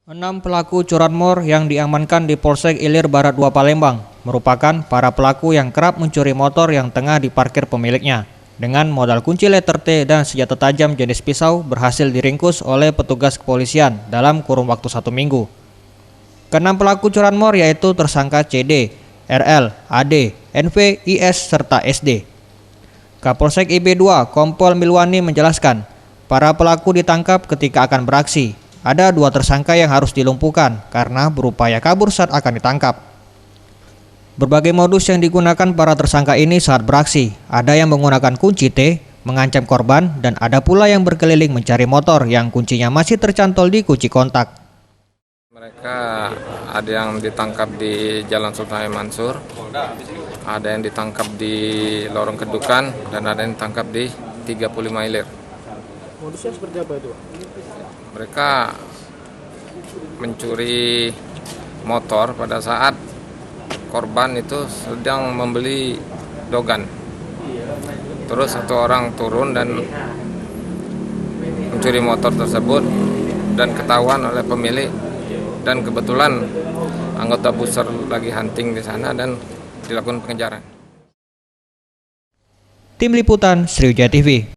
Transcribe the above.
6 pelaku curanmor yang diamankan di Polsek Ilir Barat 2 Palembang merupakan para pelaku yang kerap mencuri motor yang tengah diparkir pemiliknya. Dengan modal kunci letter T dan senjata tajam jenis pisau berhasil diringkus oleh petugas kepolisian dalam kurun waktu 1 minggu. Keenam pelaku curanmor yaitu tersangka CD, RL, AD, NV, IS, serta SD. Kapolsek IB2 Kompol Milwani menjelaskan, para pelaku ditangkap ketika akan beraksi. Ada 2 tersangka yang harus dilumpuhkan karena berupaya kabur saat akan ditangkap. Berbagai modus yang digunakan para tersangka ini saat beraksi. Ada yang menggunakan kunci T, mengancam korban, dan ada pula yang berkeliling mencari motor yang kuncinya masih tercantol di kunci kontak. Mereka ada yang ditangkap di Jalan Sultan Mansur, ada yang ditangkap di Lorong Kedukan, dan ada yang ditangkap di 35 Ilir. Modusnya seperti apa itu? Mereka mencuri motor pada saat korban itu sedang membeli dogan. Terus satu orang turun dan mencuri motor tersebut dan ketahuan oleh pemilik, dan kebetulan anggota Buser lagi hunting di sana dan dilakukan pengejaran. Tim Liputan Sriwijaya TV.